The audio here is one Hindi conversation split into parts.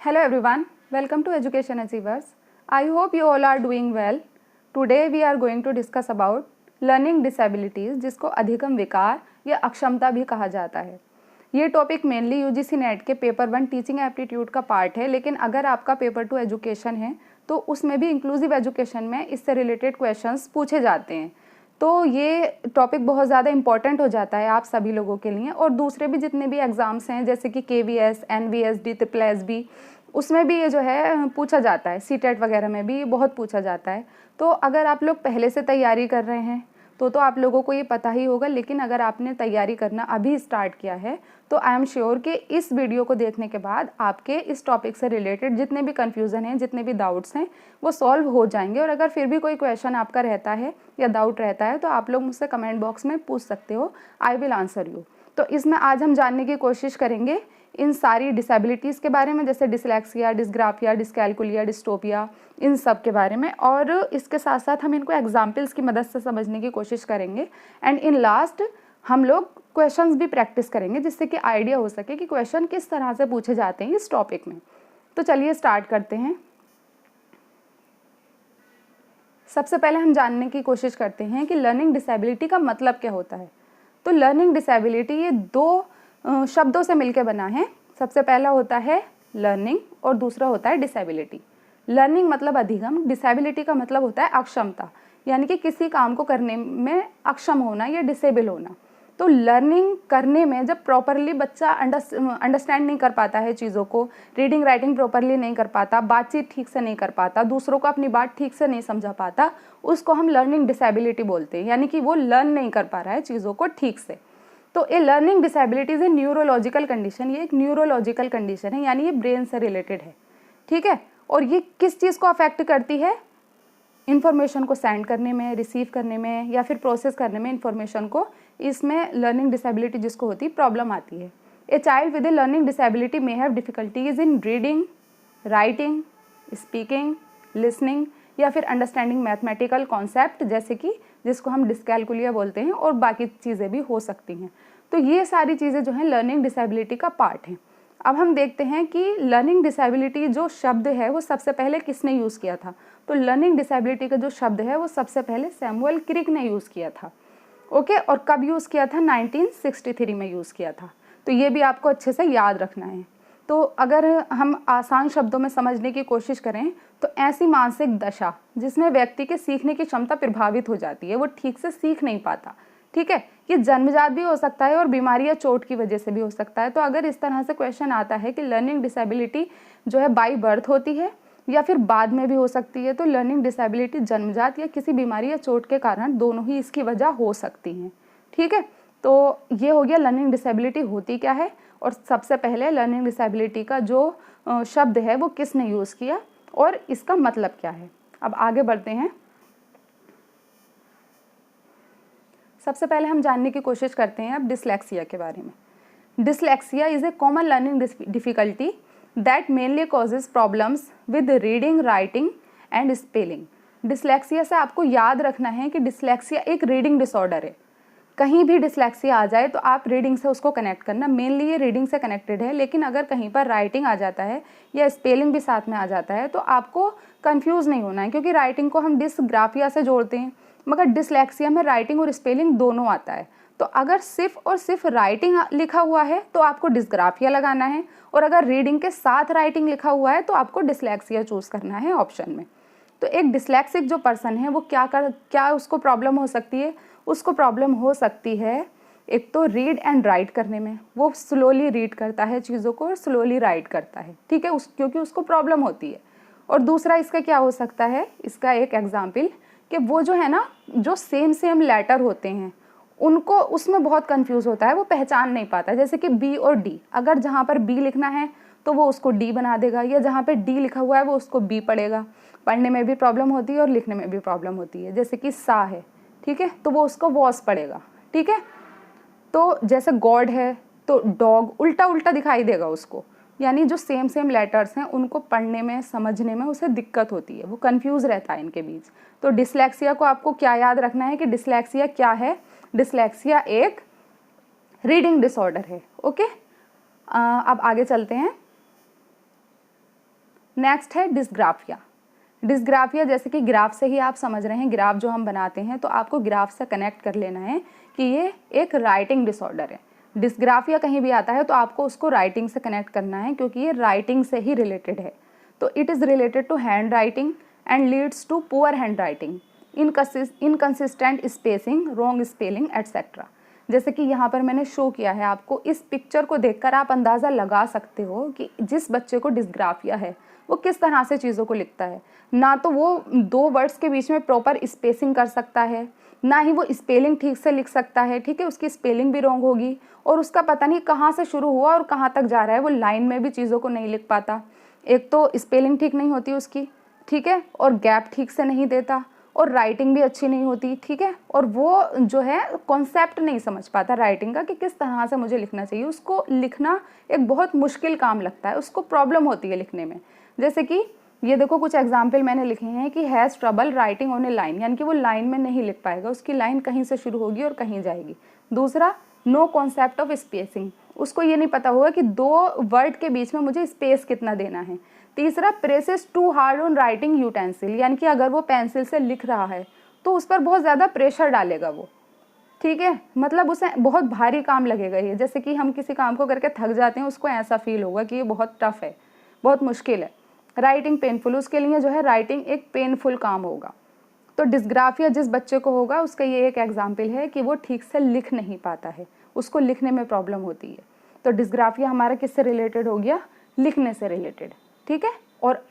Hello everyone, welcome to Education Achievers. I hope you all are doing well. Today we are going to discuss about learning disabilities, जिसको अधिगम विकार या अक्षमता भी कहा जाता है। ये टॉपिक मेनली यूजीसी नेट के पेपर 1 टीचिंग एप्टीट्यूड का पार्ट है, लेकिन अगर आपका पेपर 2 एजुकेशन है तो उसमें भी इंक्लूसिव एजुकेशन में इससे रिलेटेड क्वेश्चंस पूछे जाते हैं। तो ये टॉपिक बहुत ज़्यादा इंपॉर्टेंट हो जाता है आप सभी लोगों के लिए। और दूसरे भी जितने भी एग्ज़ाम्स हैं जैसे कि KVS, NVS, DSSB, उसमें भी ये जो है पूछा जाता है। CTET वगैरह में भी बहुत पूछा जाता है। तो अगर आप लोग पहले से तैयारी कर रहे हैं तो आप लोगों को ये पता ही होगा, लेकिन अगर आपने तैयारी करना अभी स्टार्ट किया है तो आई एम श्योर कि इस वीडियो को देखने के बाद आपके इस टॉपिक से रिलेटेड जितने भी कन्फ्यूज़न हैं, जितने भी डाउट्स हैं, वो सॉल्व हो जाएंगे। और अगर फिर भी कोई क्वेश्चन आपका रहता है या डाउट रहता है तो आप लोग मुझसे कमेंट बॉक्स में पूछ सकते हो, आई विल आंसर यू। तो इसमें आज हम जानने की कोशिश करेंगे इन सारी डिसेबिलिटीज़ के बारे में, जैसे डिसलेक्सिया, डिस्ग्राफिया, डिस्कैल्कुलिया, डिस्टोपिया, इन सब के बारे में। और इसके साथ साथ हम इनको एग्जाम्पल्स की मदद से समझने की कोशिश करेंगे। एंड इन लास्ट हम लोग क्वेश्चंस भी प्रैक्टिस करेंगे, जिससे कि आइडिया हो सके कि क्वेश्चन किस तरह से पूछे जाते हैं इस टॉपिक में। तो चलिए स्टार्ट करते हैं। सबसे पहले हम जानने की कोशिश करते हैं कि लर्निंग डिसेबिलिटी का मतलब क्या होता है। तो लर्निंग डिसेबिलिटी ये दो शब्दों से मिलकर बना है। सबसे पहला होता है लर्निंग और दूसरा होता है डिसेबिलिटी। लर्निंग मतलब अधिगम, डिसेबिलिटी का मतलब होता है अक्षमता, यानी कि किसी काम को करने में अक्षम होना या डिसेबल होना। तो लर्निंग करने में जब प्रॉपरली बच्चा अंडरस्टैंड नहीं कर पाता है चीज़ों को, रीडिंग राइटिंग प्रॉपरली नहीं कर पाता, बातचीत ठीक से नहीं कर पाता, दूसरों को अपनी बात ठीक से नहीं समझा पाता, उसको हम लर्निंग डिसेबिलिटी बोलते हैं। यानी कि वो लर्न नहीं कर पा रहा है चीज़ों को ठीक से। तो ये learning disability is a neurological condition, ये एक न्यूरोलॉजिकल कंडीशन है, यानी ये ब्रेन से रिलेटेड है। ठीक है। और ये किस चीज़ को अफेक्ट करती है? इन्फॉर्मेशन को सेंड करने में, रिसीव करने में या फिर प्रोसेस करने में इन्फॉर्मेशन को, इसमें लर्निंग डिसेबिलिटी जिसको होती है प्रॉब्लम आती है। A child with A learning disability may have difficulties in reading, writing, speaking, listening या फिर अंडरस्टैंडिंग मैथमेटिकल कॉन्सेप्ट, जैसे कि जिसको हम डिस्कैल्कुलिया बोलते हैं, और बाकी चीज़ें भी हो सकती हैं। तो ये सारी चीज़ें जो हैं लर्निंग डिसेबिलिटी का पार्ट हैं। अब हम देखते हैं कि लर्निंग डिसेबिलिटी जो शब्द है वो सबसे पहले किसने यूज़ किया था। तो लर्निंग डिसेबिलिटी का जो शब्द है वो सबसे पहले सैमुअल क्रिक ने यूज़ किया था। ओके। और कब यूज़ किया था? 1963 में यूज़ किया था। तो ये भी आपको अच्छे से याद रखना है। तो अगर हम आसान शब्दों में समझने की कोशिश करें तो ऐसी मानसिक दशा जिसमें व्यक्ति के सीखने की क्षमता प्रभावित हो जाती है, वो ठीक से सीख नहीं पाता। ठीक है। ये जन्मजात भी हो सकता है और बीमारी या चोट की वजह से भी हो सकता है। तो अगर इस तरह से क्वेश्चन आता है कि लर्निंग डिसेबिलिटी जो है बाय बर्थ होती है या फिर बाद में भी हो सकती है, तो लर्निंग डिसेबिलिटी जन्मजात या किसी बीमारी या चोट के कारण दोनों ही इसकी वजह हो सकती हैं। ठीक है। तो ये हो गया लर्निंग डिसेबिलिटी होती क्या है, और सबसे पहले लर्निंग डिसेबिलिटी का जो शब्द है वो किसने यूज़ किया और इसका मतलब क्या है। अब आगे बढ़ते हैं। सबसे पहले हम जानने की कोशिश करते हैं अब डिसलेक्सिया के बारे में। Dyslexia is a common learning difficulty that mainly causes problems with reading, writing and spelling. Dyslexia से आपको याद रखना है कि डिसलेक्सिया एक रीडिंग डिसऑर्डर है। कहीं भी डिसलेक्सिया आ जाए तो आप रीडिंग से उसको कनेक्ट करना, मेनली ये रीडिंग से कनेक्टेड है। लेकिन अगर कहीं पर राइटिंग आ जाता है या स्पेलिंग भी साथ में आ जाता है तो आपको कंफ्यूज नहीं होना है, क्योंकि राइटिंग को हम डिसग्राफिया से जोड़ते हैं, मगर डिसलेक्सिया में राइटिंग और स्पेलिंग दोनों आता है। तो अगर सिर्फ और सिर्फ राइटिंग लिखा हुआ है तो आपको डिसग्राफिया लगाना है, और अगर रीडिंग के साथ राइटिंग लिखा हुआ है तो आपको डिसलेक्सिया चूज़ करना है ऑप्शन में। तो एक डिसलेक्सिक जो पर्सन है वो क्या उसको प्रॉब्लम हो सकती है? उसको प्रॉब्लम हो सकती है एक तो रीड एंड राइट करने में, वो स्लोली रीड करता है चीज़ों को और स्लोली राइट करता है। ठीक है। क्योंकि उसको प्रॉब्लम होती है। और दूसरा इसका क्या हो सकता है, इसका एक एग्जाम्पल कि वो जो है ना, जो सेम लेटर होते हैं उनको उसमें बहुत कंफ्यूज होता है, वो पहचान नहीं पाता। जैसे कि बी और डी, अगर जहाँ पर बी लिखना है तो वो उसको डी बना देगा, या जहाँ पे डी लिखा हुआ है वो उसको बी पढ़ेगा। पढ़ने में भी प्रॉब्लम होती है और लिखने में भी प्रॉब्लम होती है। जैसे कि सा है, ठीक है, तो वो उसको वॉस पढ़ेगा। ठीक है। तो जैसे गॉड है तो डॉग उल्टा उल्टा दिखाई देगा उसको। यानी जो सेम लेटर्स हैं उनको पढ़ने में, समझने में उसे दिक्कत होती है, वो कंफ्यूज रहता है इनके बीच। तो डिसलेक्सिया को आपको क्या याद रखना है कि डिसलेक्सिया क्या है? डिसलेक्सिया एक रीडिंग डिसऑर्डर है। ओके। अब आगे चलते हैं। नेक्स्ट है डिस्ग्राफिया। डिस्ग्राफिया जैसे कि ग्राफ से ही आप समझ रहे हैं, ग्राफ जो हम बनाते हैं तो आपको ग्राफ से कनेक्ट कर लेना है कि ये एक राइटिंग डिसऑर्डर है। डिस्ग्राफिया कहीं भी आता है तो आपको उसको राइटिंग से कनेक्ट करना है क्योंकि ये राइटिंग से ही रिलेटेड है। तो it is related to handwriting and leads to poor handwriting, inconsistent spacing, wrong spelling etcetera. जैसे कि यहाँ पर मैंने शो किया है आपको, इस पिक्चर को देखकर आप अंदाज़ा लगा सकते हो कि जिस बच्चे को डिस्ग्राफिया है वो किस तरह से चीज़ों को लिखता है। ना तो वो 2 वर्ड्स के बीच में प्रॉपर स्पेसिंग कर सकता है, ना ही वो स्पेलिंग ठीक से लिख सकता है, ठीक है, उसकी स्पेलिंग भी रॉन्ग होगी और उसका पता नहीं कहाँ से शुरू हुआ और कहाँ तक जा रहा है, वो लाइन में भी चीज़ों को नहीं लिख पाता। एक तो स्पेलिंग ठीक नहीं होती उसकी, ठीक है, और गैप ठीक से नहीं देता और राइटिंग भी अच्छी नहीं होती, ठीक है, और वो जो है कॉन्सेप्ट नहीं समझ पाता राइटिंग का कि किस तरह से मुझे लिखना चाहिए। उसको लिखना एक बहुत मुश्किल काम लगता है, उसको प्रॉब्लम होती है लिखने में। जैसे कि ये देखो कुछ एग्जाम्पल मैंने लिखे हैं कि has trouble writing on A line, यानी कि वो लाइन में नहीं लिख पाएगा, उसकी लाइन कहीं से शुरू होगी और कहीं जाएगी। दूसरा, नो कॉन्सेप्ट ऑफ स्पेसिंग, उसको ये नहीं पता होगा कि 2 वर्ड के बीच में मुझे स्पेस कितना देना है। तीसरा, presses too hard on writing utensil, यानी कि अगर वो पेंसिल से लिख रहा है तो उस पर बहुत ज़्यादा प्रेशर डालेगा वो, ठीक है, मतलब उसे बहुत भारी काम लगेगा ये। जैसे कि हम किसी काम को करके थक जाते हैं, उसको ऐसा फील होगा कि ये बहुत टफ है, बहुत मुश्किल है। राइटिंग पेनफुल, उसके लिए जो है राइटिंग एक पेनफुल काम होगा। तो डिस्ग्राफिया जिस बच्चे को होगा उसका ये एक एग्जाम्पल है कि वो ठीक से लिख नहीं पाता है, उसको लिखने में प्रॉब्लम होती है। तो डिस्ग्राफिया हमारा किससे रिलेटेड हो गया? लिखने से रिलेटेड, ठीक है। और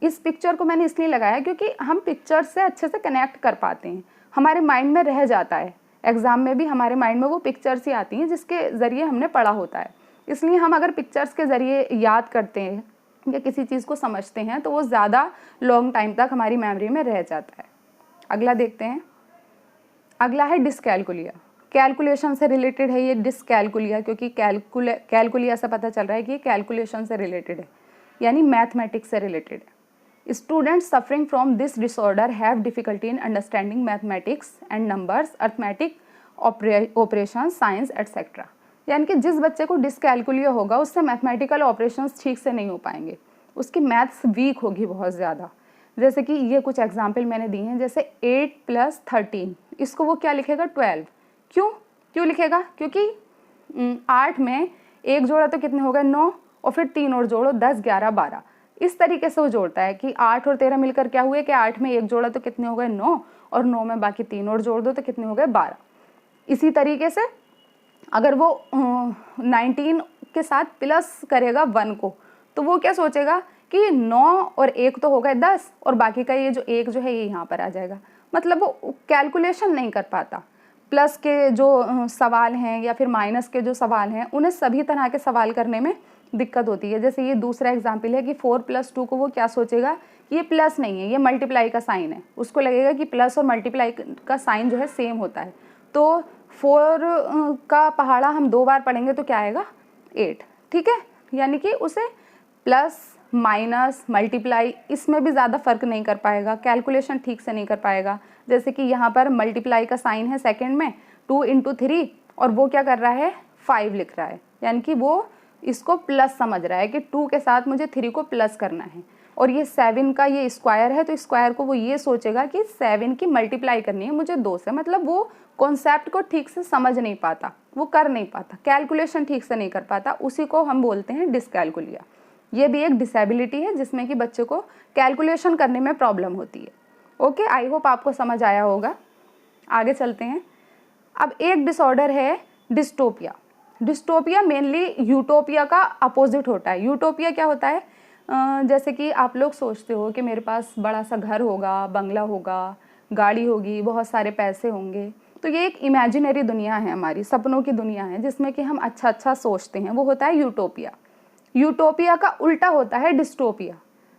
इस पिक्चर को मैंने इसलिए लगाया क्योंकि हम पिक्चर से अच्छे से कनेक्ट कर पाते हैं, हमारे माइंड में रह जाता है। एग्ज़ाम में भी हमारे माइंड में वो पिक्चर्स ही आती हैं जिसके ज़रिए हमने पढ़ा होता है। इसलिए हम अगर पिक्चर्स के ज़रिए याद करते हैं या किसी चीज़ को समझते हैं तो वो ज़्यादा लॉन्ग टाइम तक हमारी मेमोरी में रह जाता है। अगला देखते हैं। अगला है डिसकैलकुलिया। कैलकुलेशन से रिलेटेड है ये डिसकैलकुलिया, क्योंकि कैलकुलिया से पता चल रहा है कि ये कैलकुलेशन से रिलेटेड है, यानी मैथमेटिक्स से रिलेटेड है। Students suffering from this disorder have difficulty in understanding mathematics and numbers, arithmetic operation, science etcetera. यानी कि जिस बच्चे को डिसकैलकुलिया होगा उससे मैथमेटिकल ऑपरेशंस ठीक से नहीं हो पाएंगे, उसकी मैथ्स वीक होगी बहुत ज़्यादा। जैसे कि ये कुछ एग्जाम्पल मैंने दिए हैं, जैसे 8 + 13, इसको वो क्या लिखेगा? 12। क्यों लिखेगा? क्योंकि 8 में 1 जोड़ा तो कितने हो गए? 9, और फिर 3 और जोड़ो 10, 11, 12। इस तरीके से वो जोड़ता है कि 8 और 13 मिलकर क्या हुए कि 8 में 1 जोड़ा तो कितने हो गए? 9, और 9 में बाकी 3 और जोड़ दो तो कितने हो गए? 12। इसी तरीके से अगर वो 19 के साथ प्लस करेगा 1 को, तो वो क्या सोचेगा कि 9 और 1 तो हो गए 10, और बाकी का ये जो 1 जो है ये यहाँ पर आ जाएगा। मतलब वो कैलकुलेशन नहीं कर पाता। प्लस के जो सवाल हैं या फिर माइनस के जो सवाल हैं, उन्हें सभी तरह के सवाल करने में दिक्कत होती है। जैसे ये दूसरा एग्जाम्पल है कि 4 + 2 को वो क्या सोचेगा कि ये प्लस नहीं है, ये मल्टीप्लाई का साइन है। उसको लगेगा कि प्लस और मल्टीप्लाई का साइन जो है सेम होता है। तो 4 का पहाड़ा हम 2 बार पढ़ेंगे तो क्या आएगा? 8, ठीक है। यानी कि उसे प्लस, माइनस, मल्टीप्लाई, इसमें भी ज़्यादा फ़र्क नहीं कर पाएगा, कैलकुलेशन ठीक से नहीं कर पाएगा। जैसे कि यहाँ पर मल्टीप्लाई का साइन है सेकंड में 2 × 3, और वो क्या कर रहा है? 5 लिख रहा है, यानी कि वो इसको प्लस समझ रहा है कि 2 के साथ मुझे 3 को प्लस करना है। और ये 7 का ये स्क्वायर है, तो स्क्वायर को वो ये सोचेगा कि 7 की मल्टीप्लाई करनी है मुझे 2 से। मतलब वो कॉन्सेप्ट को ठीक से समझ नहीं पाता, वो कर नहीं पाता, कैलकुलेशन ठीक से नहीं कर पाता। उसी को हम बोलते हैं डिसकैलकुलिया। ये भी एक डिसेबिलिटी है जिसमें कि बच्चे को कैलकुलेशन करने में प्रॉब्लम होती है। ओके, आई होप आपको समझ आया होगा। आगे चलते हैं। अब एक डिसऑर्डर है डिस्टोपिया। डिस्टोपिया मेनली यूटोपिया का अपोजिट होता है। यूटोपिया क्या होता है? जैसे कि आप लोग सोचते हो कि मेरे पास बड़ा सा घर होगा, बंगला होगा, गाड़ी होगी, बहुत सारे पैसे होंगे। तो ये एक इमेजिनरी दुनिया है, हमारी सपनों की दुनिया है जिसमें कि हम अच्छा अच्छा सोचते हैं, वो होता है यूटोपिया। यूटोपिया का उल्टा होता है डिस्टोपिया।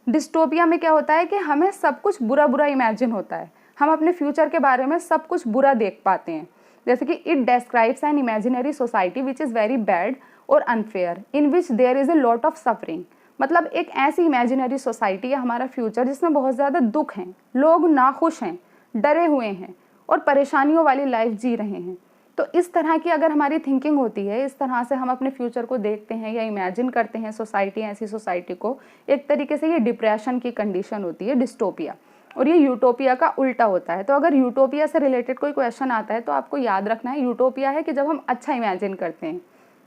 डिस्टोपिया में क्या होता है कि हमें सब कुछ बुरा बुरा इमेजिन होता है, हम अपने फ्यूचर के बारे में सब कुछ बुरा देख पाते हैं। जैसे कि it describes an imaginary society which is very bad और unfair in which there is a lot of suffering. मतलब एक ऐसी इमेजिनरी सोसाइटी है हमारा फ्यूचर जिसमें बहुत ज़्यादा दुख हैं, लोग नाखुश हैं, डरे हुए हैं और परेशानियों वाली लाइफ जी रहे हैं। तो इस तरह की अगर हमारी थिंकिंग होती है, इस तरह से हम अपने फ्यूचर को देखते हैं या इमेजिन करते हैं सोसाइटी, ऐसी सोसाइटी को, एक तरीके से ये डिप्रेशन की कंडीशन होती है, डिस्टोपिया। और ये यूटोपिया का उल्टा होता है। तो अगर यूटोपिया से रिलेटेड कोई क्वेश्चन आता है तो आपको याद रखना है, यूटोपिया है कि जब हम अच्छा इमेजिन करते हैं,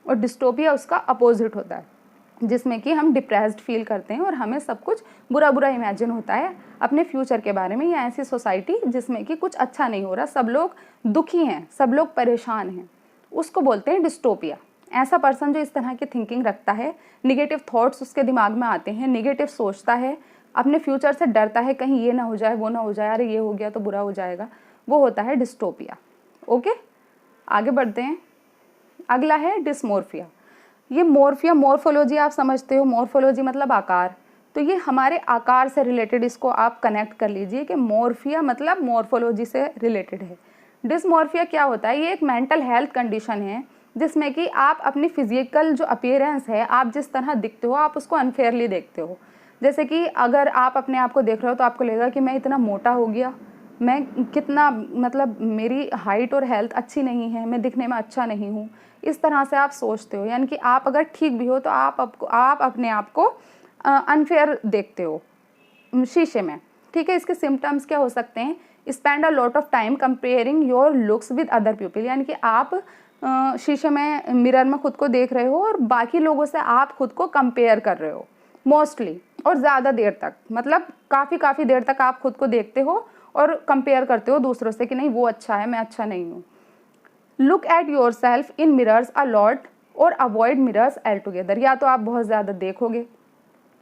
और डिस्टोपिया उसका अपोजिट होता है, जिसमें कि हम डिप्रेस्ड फील करते हैं और हमें सब कुछ बुरा बुरा इमेजिन होता है अपने फ्यूचर के बारे में, या ऐसी सोसाइटी जिसमें कि कुछ अच्छा नहीं हो रहा, सब लोग दुखी हैं, सब लोग परेशान हैं, उसको बोलते हैं डिस्टोपिया। ऐसा पर्सन जो इस तरह की थिंकिंग रखता है, निगेटिव थॉट्स उसके दिमाग में आते हैं, निगेटिव सोचता है, अपने फ्यूचर से डरता है कहीं ये ना हो जाए, वो ना हो जाए, अरे ये हो गया तो बुरा हो जाएगा, वो होता है डिस्टोपिया। ओके, आगे बढ़ते हैं। अगला है डिस्मोर्फिया। ये मोर्फिया, मॉर्फोलॉजी आप समझते हो, मॉर्फोलॉजी मतलब आकार, तो ये हमारे आकार से रिलेटेड, इसको आप कनेक्ट कर लीजिए कि मॉर्फिया मतलब मॉर्फोलॉजी से रिलेटेड है। डिस्मॉर्फिया क्या होता है? ये एक मेंटल हेल्थ कंडीशन है जिसमें कि आप अपनी फिजिकल जो अपीयरेंस है, आप जिस तरह दिखते हो, आप उसको अनफेयरली देखते हो। जैसे कि अगर आप अपने आप को देख रहे हो तो आपको लगेगा कि मैं इतना मोटा हो गया, मैं कितना, मतलब मेरी हाइट और हेल्थ अच्छी नहीं है, मैं दिखने में अच्छा नहीं हूँ, इस तरह से आप सोचते हो। यानी कि आप अगर ठीक भी हो तो आप अपने आप को अनफेयर देखते हो शीशे में। ठीक है, इसके सिम्टम्स क्या हो सकते हैं? Spend a lot of time comparing your looks with other people, यानी कि आप शीशे में, मिरर में खुद को देख रहे हो और बाकी लोगों से आप खुद को कंपेयर कर रहे हो मोस्टली, और ज़्यादा देर तक, मतलब काफ़ी देर तक आप खुद को देखते हो और कंपेयर करते हो दूसरों से कि नहीं वो अच्छा है, मैं अच्छा नहीं हूँ। Look at your self in mirrors a lot और अवॉइड मिरर्स एल टुगेदर, या तो आप बहुत ज़्यादा देखोगे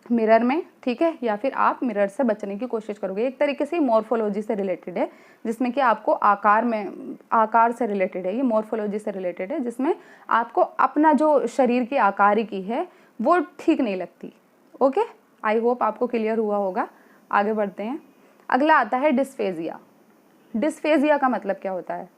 मिरर में, ठीक है, या फिर आप मिरर से बचने की कोशिश करोगे। एक तरीके से मॉर्फोलॉजी से रिलेटेड है, जिसमें कि आपको आकार से रिलेटेड है, ये मॉर्फोलॉजी से रिलेटेड है, जिसमें आपको अपना जो शरीर की आकारिकी है वो ठीक नहीं लगती। ओके, आई होप आपको क्लियर हुआ होगा। आगे बढ़ते हैं। अगला आता है डिस्फेजिया। डिस्फेजिया का मतलब क्या होता है?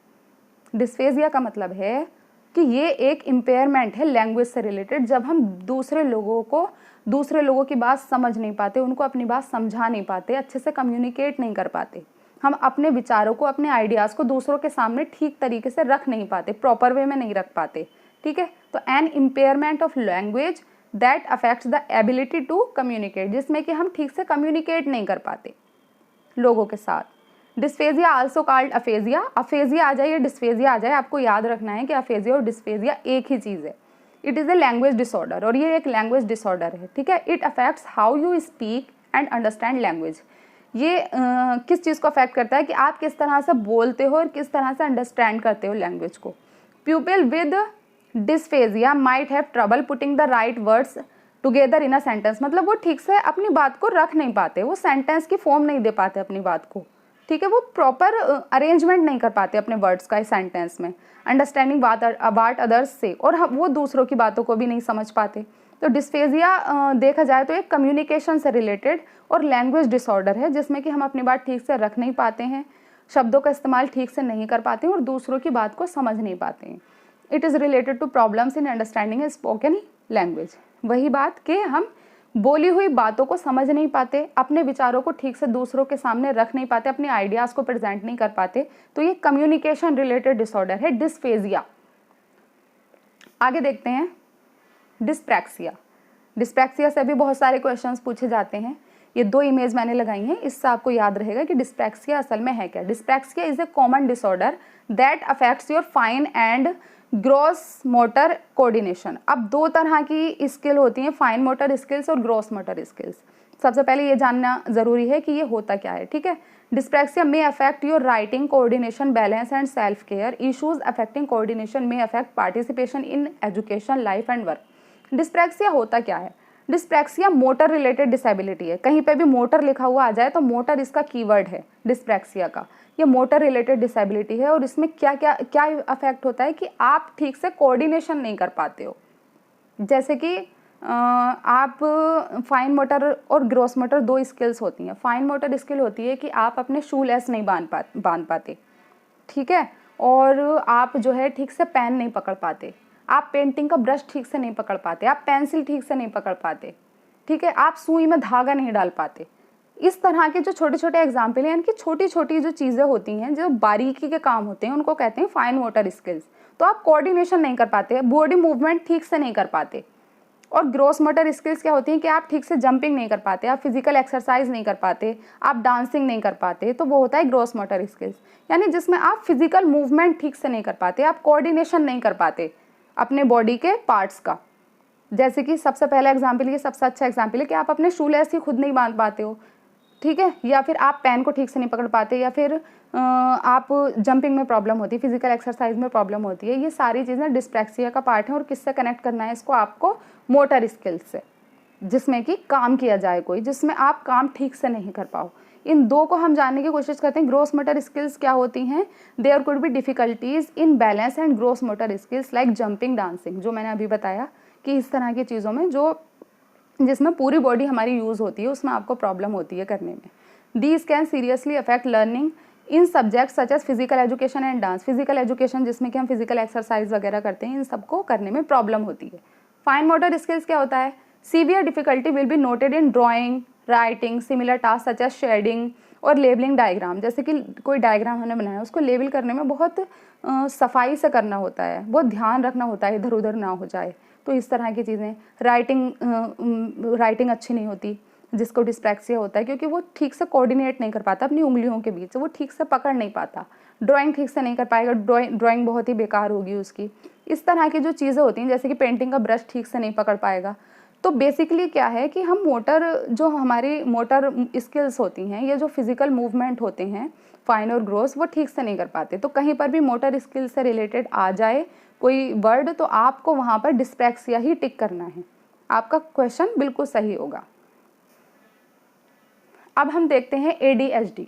डिस्फेजिया का मतलब है कि ये एक इम्पेयरमेंट है लैंग्वेज से रिलेटेड, जब हम दूसरे लोगों की बात समझ नहीं पाते, उनको अपनी बात समझा नहीं पाते, अच्छे से कम्युनिकेट नहीं कर पाते, हम अपने विचारों को, अपने आइडियाज़ को दूसरों के सामने ठीक तरीके से रख नहीं पाते, प्रॉपर वे में नहीं रख पाते। ठीक है, तो an impairment of language that affects the ability to communicate, जिसमें कि हम ठीक से कम्युनिकेट नहीं कर पाते लोगों के साथ। Dysphagia also called aphasia, aphasia आ जाए या डिस्फेजिया आ जाए, आपको याद रखना है कि अफेजिया और डिस्फेजिया एक ही चीज़ है। It is a language disorder, और ये एक लैंग्वेज डिसऑर्डर है। ठीक है, it affects how you speak and understand language. ये किस चीज़ को अफेक्ट करता है कि आप किस तरह से बोलते हो और किस तरह से अंडरस्टैंड करते हो लैंग्वेज को। People with dysphagia might have trouble putting the right words together in a sentence, मतलब वो ठीक से अपनी बात को रख नहीं पाते, वो सेंटेंस की फॉर्म नहीं दे पाते अपनी बात को। ठीक है, वो प्रॉपर अरेंजमेंट नहीं कर पाते अपने वर्ड्स का इस सेंटेंस में, अंडरस्टैंडिंग अबाउट अदर्स से, और वो दूसरों की बातों को भी नहीं समझ पाते। तो डिस्फेजिया देखा जाए तो एक कम्युनिकेशन से रिलेटेड और लैंग्वेज डिसऑर्डर है, जिसमें कि हम अपनी बात ठीक से रख नहीं पाते हैं, शब्दों का इस्तेमाल ठीक से नहीं कर पाते हैं और दूसरों की बात को समझ नहीं पाते हैं। It is related to problems in understanding spoken language. वही बात कि हम बोली हुई बातों को समझ नहीं पाते, अपने विचारों को ठीक से दूसरों के सामने रख नहीं पाते, अपने आइडियाज़ को प्रेजेंट नहीं कर पाते, तो ये कम्युनिकेशन रिलेटेड डिसऑर्डर है, डिस्फेजिया। आगे देखते हैं डिस्प्रैक्सिया। डिस्प्रैक्सिया से भी बहुत सारे क्वेश्चंस पूछे जाते हैं। ये दो इमेज मैंने लगाई हैं, इससे आपको याद रहेगा कि डिस्प्रैक्सिया असल में है क्या। Dyspraxia is a common disorder that affects your fine and gross motor coordination. अब दो तरह की स्किल होती हैं, फाइन मोटर स्किल्स और ग्रॉस मोटर स्किल्स। सबसे पहले ये जानना ज़रूरी है कि ये होता क्या है। ठीक है, dyspraxia may affect your writing, coordination, balance and self care. Issues affecting coordination may affect participation in education, life and work. Dyspraxia होता क्या है? डिस्प्रैक्सिया मोटर रिलेटेड डिसेबिलिटी है। कहीं पे भी मोटर लिखा हुआ आ जाए तो मोटर इसका कीवर्ड है डिस्प्रैक्सिया का। ये मोटर रिलेटेड डिसेबिलिटी है और इसमें क्या अफेक्ट होता है कि आप ठीक से कोऑर्डिनेशन नहीं कर पाते हो। जैसे कि आप फाइन मोटर और ग्रॉस मोटर दो स्किल्स होती हैं। फाइन मोटर स्किल होती है कि आप अपने शू लेस नहीं बांध पाते, ठीक है, और आप जो है ठीक से पेन नहीं पकड़ पाते, आप पेंटिंग का ब्रश ठीक से नहीं पकड़ पाते, आप पेंसिल ठीक से नहीं पकड़ पाते, ठीक है, आप सुई में धागा नहीं डाल पाते। इस तरह के जो छोटे छोटे एग्जाम्पल हैं, यानी कि छोटी छोटी जो चीज़ें होती हैं, जो बारीकी के काम होते हैं, उनको कहते हैं फाइन मोटर स्किल्स। तो आप कोऑर्डिनेशन नहीं कर पाते, बॉडी मूवमेंट ठीक से नहीं कर पाते। और ग्रॉस मोटर स्किल्स क्या होती हैं कि आप ठीक से जंपिंग नहीं कर पाते, आप फिजिकल एक्सरसाइज नहीं कर पाते, आप डांसिंग नहीं कर पाते, तो वो होता है ग्रॉस मोटर स्किल्स, यानी जिसमें आप फिजिकल मूवमेंट ठीक से नहीं कर पाते, आप कोऑर्डिनेशन नहीं कर पाते अपने बॉडी के पार्ट्स का। जैसे कि सबसे पहला एग्जाम्पल, ये सबसे अच्छा एग्जाम्पल है कि आप अपने शू लेस ही खुद नहीं बांध पाते हो, ठीक है, या फिर आप पेन को ठीक से नहीं पकड़ पाते, या फिर आप जंपिंग में प्रॉब्लम होती है, फिजिकल एक्सरसाइज में प्रॉब्लम होती है। ये सारी चीज़ें डिस्प्रैक्सिया का पार्ट है। और किससे कनेक्ट करना है इसको? आपको मोटर स्किल्स से, जिसमें कि काम किया जाए कोई, जिसमें आप काम ठीक से नहीं कर पाओ। इन दो को हम जानने की कोशिश करते हैं। ग्रॉस मोटर स्किल्स क्या होती हैं? There could be difficulties in balance and gross motor skills like jumping, dancing, जो मैंने अभी बताया कि इस तरह की चीज़ों में जो जिसमें पूरी बॉडी हमारी यूज़ होती है, उसमें आपको प्रॉब्लम होती है करने में। These can seriously affect learning in subject such as physical education and dance. Physical education जिसमें कि हम फिजिकल एक्सरसाइज वगैरह करते हैं, इन सबको करने में प्रॉब्लम होती है। फाइन मोटर स्किल्स क्या होता है? Severe difficulty will be noted in drawing, writing, similar task such as shading और लेबलिंग डायग्राम। जैसे कि कोई डायग्राम हमने बनाया, उसको लेबल करने में बहुत सफाई से करना होता है, बहुत ध्यान रखना होता है इधर उधर ना हो जाए। तो इस तरह की चीज़ें, राइटिंग अच्छी नहीं होती, जिसको डिस्प्रैक्सिया होता है, क्योंकि वो ठीक से कोऑर्डिनेट नहीं कर पाता अपनी उंगलियों के बीच, वो ठीक से पकड़ नहीं पाता। ड्राइंग ठीक से नहीं कर पाएगा, ड्राइंग बहुत ही बेकार होगी उसकी। इस तरह की जो चीज़ें होती हैं, जैसे कि पेंटिंग का ब्रश ठीक से नहीं पकड़ पाएगा। तो बेसिकली क्या है कि हम जो हमारी मोटर स्किल्स होती हैं, ये जो फिजिकल मूवमेंट होते हैं फाइन और ग्रॉस, वो ठीक से नहीं कर पाते। तो कहीं पर भी मोटर स्किल से रिलेटेड आ जाए कोई वर्ड, तो आपको वहाँ पर डिस्प्रैक्सिया ही टिक करना है। आपका क्वेश्चन बिल्कुल सही होगा। अब हम देखते हैं ADHD।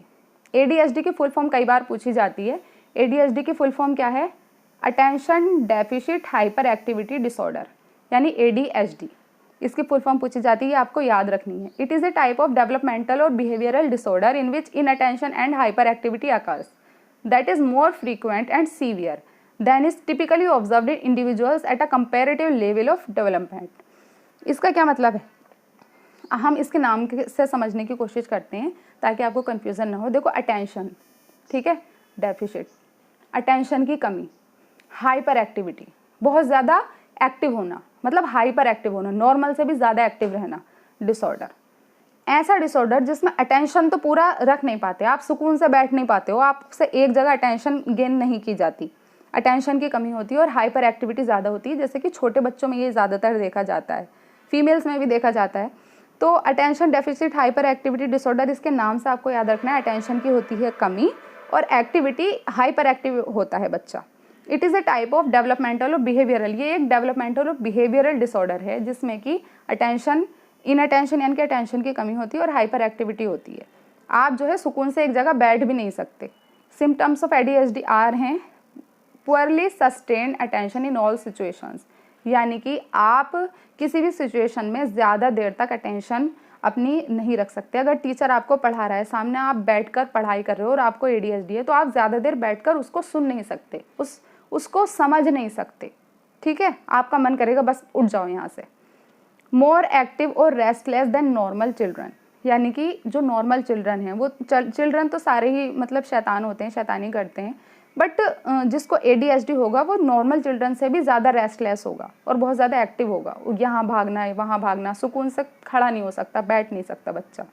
ADHD की फुल फॉर्म कई बार पूछी जाती है। ADHD की फुल फॉर्म क्या है? Attention deficit hyper activity disorder, यानी ADHD। इसकी फुल फॉर्म पूछी जाती है, आपको याद रखनी है। It is a type of developmental और behavioural disorder in which inattention and hyperactivity occurs that is more frequent and severe than is typically observed in individuals at a comparative level of development. इसका क्या मतलब है? हम इसके नाम से समझने की कोशिश करते हैं ताकि आपको कन्फ्यूज़न ना हो। देखो, अटेंशन, ठीक है, डेफिसिट, अटेंशन की कमी, हाइपर एक्टिविटी, बहुत ज़्यादा एक्टिव होना, मतलब हाइपर एक्टिव होना, नॉर्मल से भी ज़्यादा एक्टिव रहना, डिसऑर्डर। ऐसा डिसऑर्डर जिसमें अटेंशन तो पूरा रख नहीं पाते, आप सुकून से बैठ नहीं पाते हो, आपसे एक जगह अटेंशन गेन नहीं की जाती, अटेंशन की कमी होती है और हाइपर एक्टिविटी ज़्यादा होती है। जैसे कि छोटे बच्चों में ये ज़्यादातर देखा जाता है, फीमेल्स में भी देखा जाता है। तो attention deficit hyper activity disorder, इसके नाम से आपको याद रखना है, अटेंशन की होती है कमी और एक्टिविटी हाइपर एक्टिव होता है बच्चा। It is a type of developmental और बिहेवियरल, ये एक डेवलपमेंटल और बिहेवियरल डिसऑर्डर है जिसमें कि अटेंशन, इनअटेंशन यानी कि अटेंशन की कमी होती है और हाइपर एक्टिविटी होती है। आप जो है सुकून से एक जगह बैठ भी नहीं सकते। सिम्टम्स ऑफ ADHD आर हैं poorly sustained attention in all situations, यानी कि आप किसी भी सिचुएशन में ज़्यादा देर तक अटेंशन अपनी नहीं रख सकते। अगर टीचर आपको पढ़ा रहा है, सामने आप बैठकर पढ़ाई कर रहे हो और आपको ADHD है, तो आप ज़्यादा देर बैठकर उसको सुन नहीं सकते, उसको समझ नहीं सकते, ठीक है, आपका मन करेगा बस उठ जाओ यहाँ से। मोर एक्टिव और रेस्टलेस देन नॉर्मल चिल्ड्रन, यानी कि जो नॉर्मल चिल्ड्रन हैं, वो चिल्ड्रन तो सारे ही मतलब शैतान होते हैं, शैतानी करते हैं, बट जिसको ADHD होगा वो नॉर्मल चिल्ड्रन से भी ज़्यादा रेस्टलेस होगा और बहुत ज़्यादा एक्टिव होगा। यहाँ भागना है, वहाँ भागना, सुकून से खड़ा नहीं हो सकता, बैठ नहीं सकता बच्चा।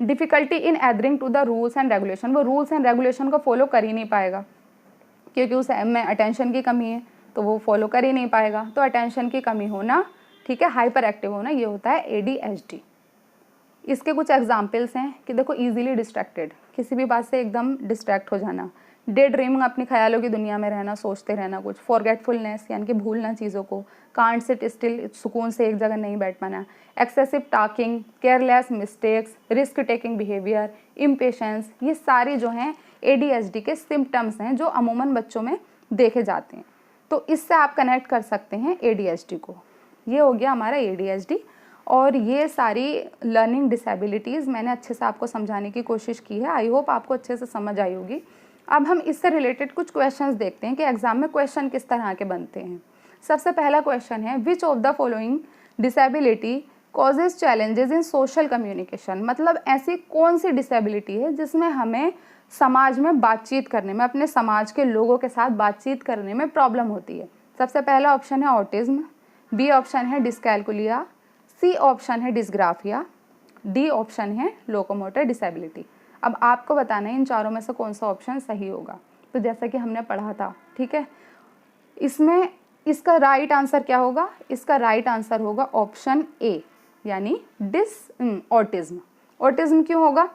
Difficulty in adhering to the rules and regulation, वो रूल्स एंड रेगुलेशन को फॉलो कर ही नहीं पाएगा क्योंकि उस में अटेंशन की कमी है, तो वो फॉलो कर ही नहीं पाएगा। तो अटेंशन की कमी होना, ठीक है, हाइपर एक्टिव होना, ये होता है ADHD। इसके कुछ एग्जाम्पल्स हैं कि देखो, ईजिली डिस्ट्रैक्टेड, किसी भी बात से एकदम डिस्ट्रैक्ट हो जाना, डे ड्रीमिंग, अपनी ख्यालों की दुनिया में रहना, सोचते रहना कुछ, फॉरगेटफुलनेस यानी कि भूलना चीज़ों को, कांट सिट स्टिल, सुकून से एक जगह नहीं बैठ पाना, excessive talking, careless mistakes, risk taking behaviour, impatience, ये सारी जो हैं ADHD के सिम्टम्स हैं जो अमूमन बच्चों में देखे जाते हैं। तो इससे आप कनेक्ट कर सकते हैं ADHD को। ये हो गया हमारा ADHD। और ये सारी लर्निंग डिसेबिलिटीज़ मैंने अच्छे से आपको समझाने की कोशिश की है। आई होप आपको अच्छे से समझ आई होगी। अब हम इससे रिलेटेड कुछ क्वेश्चंस देखते हैं कि एग्जाम में क्वेश्चन किस तरह के बनते हैं। सबसे पहला क्वेश्चन है, which of the following disability causes challenges in social communication, मतलब ऐसी कौन सी डिसेबिलिटी है जिसमें हमें समाज में बातचीत करने में, अपने समाज के लोगों के साथ बातचीत करने में प्रॉब्लम होती है। सबसे पहला ऑप्शन है ऑटिज्म, बी ऑप्शन है डिस्कैलकुलिया, सी ऑप्शन है डिस्ग्राफिया, डी ऑप्शन है लोकोमोटर डिसेबिलिटी। अब आपको बताना है इन चारों में से कौन सा ऑप्शन सही होगा। तो जैसा कि हमने पढ़ा था, ठीक है, इसमें इसका राइट आंसर क्या होगा? इसका राइट आंसर होगा ऑप्शन ए, यानी ऑटिज्म। ऑटिज्म क्यों होगा?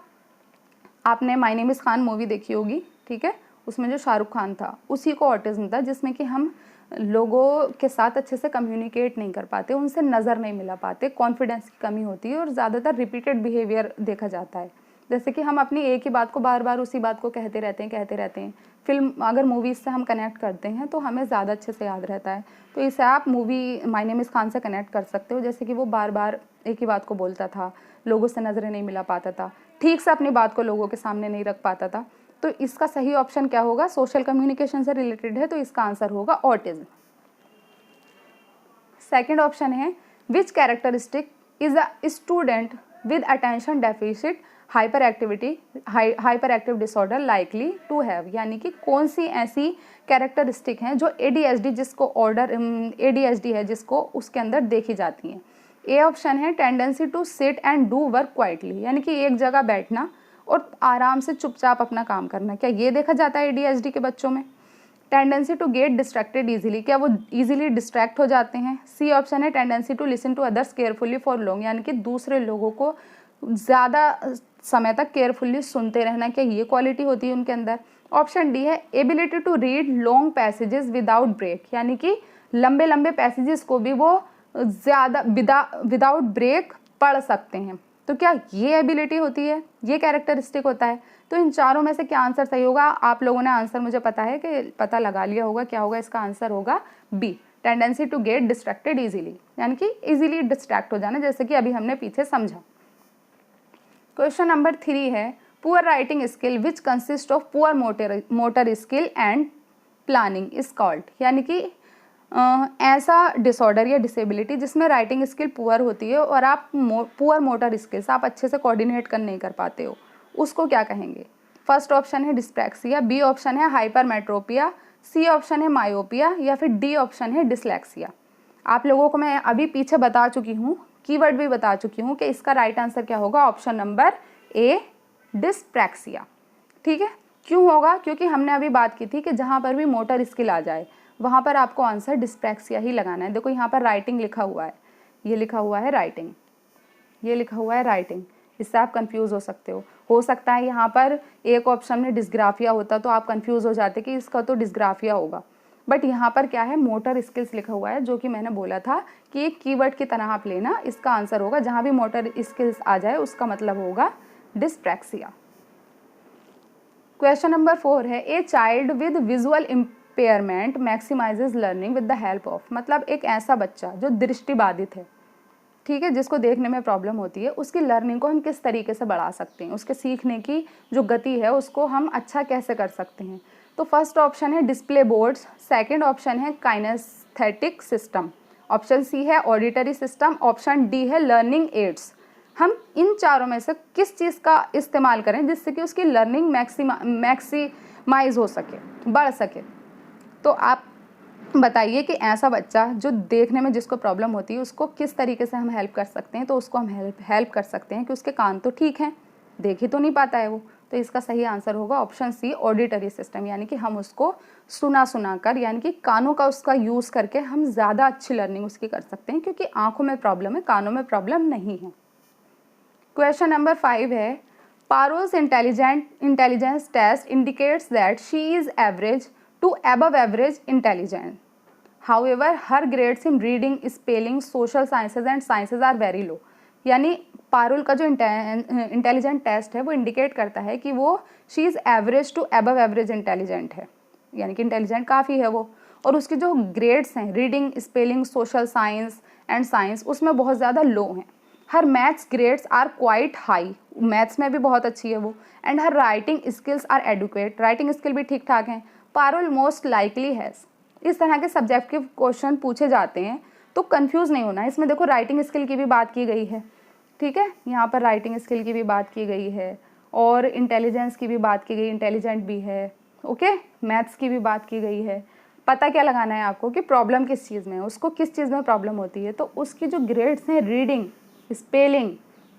आपने my name is Khan movie देखी होगी, ठीक है, उसमें जो शाहरुख खान था उसी को ऑटिज्म था, जिसमें कि हम लोगों के साथ अच्छे से कम्युनिकेट नहीं कर पाते, उनसे नज़र नहीं मिला पाते, कॉन्फिडेंस की कमी होती है और ज़्यादातर रिपीटेड बिहेवियर देखा जाता है। जैसे कि हम अपनी एक ही बात को बार बार उसी बात को कहते रहते हैं। फिल्म अगर मूवीज़ से हम कनेक्ट करते हैं तो हमें ज़्यादा अच्छे से याद रहता है। तो इसे आप movie my name is Khan से कनेक्ट कर सकते हो। जैसे कि वो बार बार एक ही बात को बोलता था, लोगों से नज़रें नहीं मिला पाता था, ठीक से अपनी बात को लोगों के सामने नहीं रख पाता था। तो इसका सही ऑप्शन क्या होगा? सोशल कम्युनिकेशन से रिलेटेड है, तो इसका आंसर होगा ऑटिज्म। सेकंड ऑप्शन है which characteristic is a student with attention deficit hyperactive disorder likely to have, यानी कि कौन सी ऐसी कैरेक्टरिस्टिक हैं जो ADHD जिसको ADHD है जिसको उसके अंदर देखी जाती हैं। ए ऑप्शन है tendency to sit and do work quietly, यानी कि एक जगह बैठना और आराम से चुपचाप अपना काम करना, क्या ये देखा जाता है ADHD के बच्चों में? Tendency to get distracted easily, क्या वो इजीली डिस्ट्रैक्ट हो जाते हैं? सी ऑप्शन है tendency to listen to others carefully for long, यानी कि दूसरे लोगों को ज़्यादा समय तक केयरफुल्ली सुनते रहना, क्या ये क्वालिटी होती है उनके अंदर? ऑप्शन डी है ability to read long passages without break, यानी कि लंबे लंबे पैसेजेस को भी वो ज़्यादा विदाउट ब्रेक पढ़ सकते हैं। तो क्या ये एबिलिटी होती है, ये कैरेक्टरिस्टिक होता है? तो इन चारों में से क्या आंसर सही होगा? आप लोगों ने आंसर मुझे पता है कि पता लगा लिया होगा, क्या होगा इसका आंसर होगा B, tendency to get distracted easily, यानी कि इजीली डिस्ट्रैक्ट हो जाना, जैसे कि अभी हमने पीछे समझा। क्वेश्चन नंबर 3 है poor writing skill which consist of poor motor skill and planning is called, यानी कि ऐसा डिसऑर्डर या डिसेबिलिटी जिसमें राइटिंग स्किल पुअर होती है और आप पुअर मोटर स्किल्स, आप अच्छे से कोऑर्डिनेट कर नहीं कर पाते हो, उसको क्या कहेंगे? फर्स्ट ऑप्शन है डिस्प्रैक्सिया, बी ऑप्शन है हाइपरमेट्रोपिया, सी ऑप्शन है मायोपिया, या फिर डी ऑप्शन है डिसलेक्सिया। आप लोगों को मैं अभी पीछे बता चुकी हूँ, कीवर्ड भी बता चुकी हूँ कि इसका राइट आंसर क्या होगा? Option number A, dyspraxia. ठीक है, क्यों होगा? क्योंकि हमने अभी बात की थी कि जहाँ पर भी मोटर स्किल आ जाए वहाँ पर आपको आंसर डिस्प्रैक्सिया ही लगाना है। देखो यहाँ पर राइटिंग लिखा हुआ है, ये लिखा हुआ है राइटिंग, ये लिखा हुआ है राइटिंग, इससे आप कंफ्यूज हो सकता है यहाँ पर एक ऑप्शन में डिस्ग्राफिया होता तो आप कंफ्यूज हो जाते कि इसका तो डिस्ग्राफिया होगा, बट यहाँ पर क्या है? मोटर स्किल्स लिखा हुआ है, जो कि मैंने बोला था कि एक कीवर्ड की तरह आप लेना, इसका आंसर होगा जहाँ भी मोटर स्किल्स आ जाए उसका मतलब होगा डिस्प्रैक्सिया। क्वेश्चन नंबर 4 है a child with visual impairment maximises learning with the help of, मतलब एक ऐसा बच्चा जो दृष्टिबाधित है, ठीक है, जिसको देखने में प्रॉब्लम होती है, उसकी लर्निंग को हम किस तरीके से बढ़ा सकते हैं, उसके सीखने की जो गति है उसको हम अच्छा कैसे कर सकते हैं? तो फर्स्ट ऑप्शन है डिस्प्ले बोर्ड्स, सेकंड ऑप्शन है काइनेस्थेटिक सिस्टम, ऑप्शन सी है ऑडिटरी सिस्टम, ऑप्शन डी है लर्निंग एड्स। हम इन चारों में से किस चीज़ का इस्तेमाल करें जिससे कि उसकी लर्निंग मैक्सिमाइज हो सके, बढ़ सके? तो आप बताइए कि ऐसा बच्चा जो देखने में जिसको प्रॉब्लम होती है उसको किस तरीके से हम हेल्प कर सकते हैं? तो उसको हम हेल्प कर सकते हैं कि उसके कान तो ठीक हैं, देख ही तो नहीं पाता है वो, तो इसका सही आंसर होगा ऑप्शन सी, ऑडिटरी सिस्टम, यानी कि हम उसको सुना कर, यानी कि कानों का उसका यूज़ करके हम ज़्यादा अच्छी लर्निंग उसकी कर सकते हैं, क्योंकि आँखों में प्रॉब्लम है, कानों में प्रॉब्लम नहीं है। क्वेश्चन नंबर 5 है Parul's intelligence test indicates that she is average to above average intelligent. However, her grades in reading, spelling, social sciences and sciences are very low. यानी पारुल का जो इंटेलिजेंट टेस्ट है वो इंडिकेट करता है कि वो she is average to above average intelligent है, यानी कि इंटेलिजेंट काफ़ी है वो, और उसकी जो ग्रेड्स हैं reading, spelling, social science and science उसमें बहुत ज़्यादा लो हैं। Her maths grades are quite high, maths में भी बहुत अच्छी है वो, and her writing skills are adequate, writing skill भी ठीक ठाक हैं। पारुल मोस्ट लाइकली हैज़, इस तरह के सब्जेक्टिव क्वेश्चन पूछे जाते हैं तो कंफ्यूज नहीं होना है। इसमें देखो राइटिंग स्किल की भी बात की गई है, ठीक है, यहाँ पर राइटिंग स्किल की भी बात की गई है और इंटेलिजेंस की भी बात की गई, इंटेलिजेंट भी है, ओके, मैथ्स की भी बात की गई है। पता क्या लगाना है आपको कि प्रॉब्लम किस चीज़ में है, उसको किस चीज़ में प्रॉब्लम होती है। तो उसकी जो ग्रेड्स हैं रीडिंग, स्पेलिंग,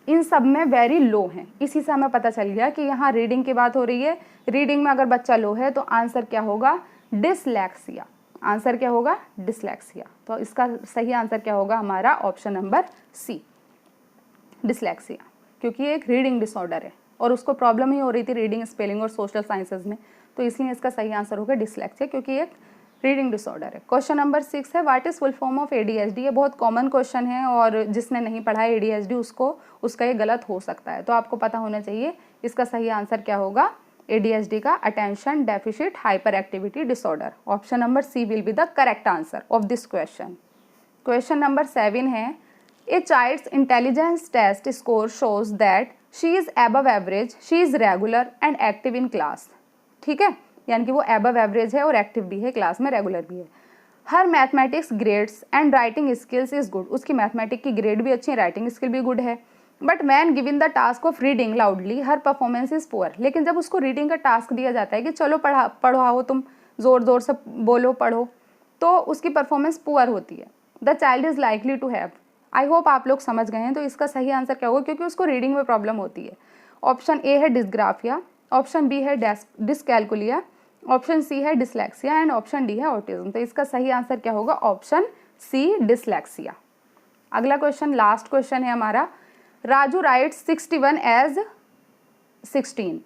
इन सब में वेरी लो हैं। इसी से हमें पता चल गया कि यहाँ रीडिंग की बात हो रही है। रीडिंग में अगर बच्चा लो है तो आंसर क्या होगा, डिसलेक्सिया। आंसर क्या होगा, डिसलेक्सिया। तो इसका सही आंसर क्या होगा हमारा, ऑप्शन नंबर सी, डिसलेक्सिया, क्योंकि ये एक रीडिंग डिसऑर्डर है और उसको प्रॉब्लम ही हो रही थी रीडिंग, स्पेलिंग और सोशल साइंसेज में, तो इसलिए इसका सही आंसर होगा डिसलेक्सिया, क्योंकि ये एक रीडिंग डिसऑर्डर है। क्वेश्चन नंबर 6 है, what is full form of ADHD। ये बहुत कॉमन क्वेश्चन है और जिसने नहीं पढ़ा है ADHD उसका ये गलत हो सकता है, तो आपको पता होना चाहिए। इसका सही आंसर क्या होगा, ADHD का attention deficit hyper activity disorder. Option number C will be the correct answer of this question. Question number 7 है, a child's intelligence test score shows that she is above average, she is regular and active in class. ठीक है, यानी कि वो एबव एवरेज है और एक्टिव भी है, क्लास में रेगुलर भी है। Her mathematics grades and writing skills is good, उसकी मैथमेटिक की ग्रेड भी अच्छी है, राइटिंग स्किल भी गुड है। But when given the task of reading loudly her performance is poor. लेकिन जब उसको रीडिंग का टास्क दिया जाता है कि चलो पढ़ाओ, तुम जोर जोर से बोलो, पढ़ो, तो उसकी परफॉर्मेंस पुअर होती है। The child is likely to have, I hope आप लोग समझ गए हैं। तो इसका सही आंसर क्या होगा, क्योंकि उसको रीडिंग में प्रॉब्लम होती है। ऑप्शन ए है डिस्ग्राफिया, ऑप्शन बी है डिसकैलकुलिया, ऑप्शन सी है डिसलेक्सिया एंड ऑप्शन डी है ऑटिज्म। तो इसका सही आंसर क्या होगा, ऑप्शन सी, डिसलेक्सिया। अगला क्वेश्चन, लास्ट क्वेश्चन है हमारा। Raju writes 61 as 16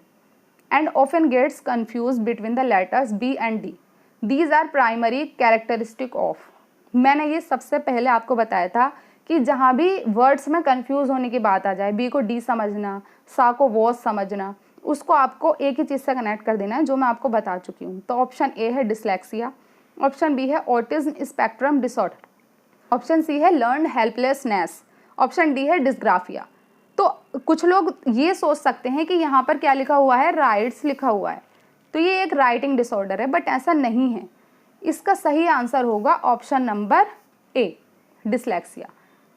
and often gets confused between the letters B and D, these are primary characteristic of. मैंने ये सबसे पहले आपको बताया था कि जहाँ भी वर्ड्स में कंफ्यूज होने की बात आ जाए, बी को डी समझना, सा को वॉज समझना, उसको आपको एक ही चीज़ से कनेक्ट कर देना है, जो मैं आपको बता चुकी हूँ। तो ऑप्शन ए है डिसलेक्सिया, ऑप्शन बी है autism spectrum disorder, option C है लर्न हेल्पलेसनेस, ऑप्शन डी है डिस्ग्राफिया। तो कुछ लोग ये सोच सकते हैं कि यहाँ पर क्या लिखा हुआ है, राइट्स लिखा हुआ है, तो ये एक राइटिंग डिसऑर्डर है, बट ऐसा नहीं है। इसका सही आंसर होगा ऑप्शन नंबर ए, डिसलेक्सिया,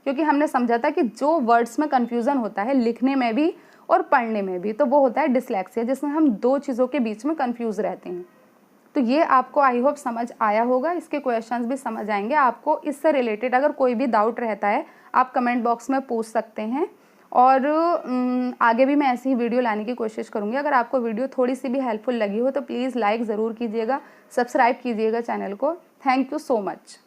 क्योंकि हमने समझा था कि जो वर्ड्स में कन्फ्यूज़न होता है लिखने में भी और पढ़ने में भी, तो वो होता है डिसलेक्सिया, जिसमें हम दो चीज़ों के बीच में कंफ्यूज रहते हैं। तो ये आपको आई होप समझ आया होगा, इसके क्वेश्चंस भी समझ आएंगे आपको। इससे रिलेटेड अगर कोई भी डाउट रहता है आप कमेंट बॉक्स में पूछ सकते हैं, और आगे भी मैं ऐसी ही वीडियो लाने की कोशिश करूँगी। अगर आपको वीडियो थोड़ी सी भी हेल्पफुल लगी हो तो प्लीज़ लाइक ज़रूर कीजिएगा, सब्सक्राइब कीजिएगा चैनल को। Thank you so much.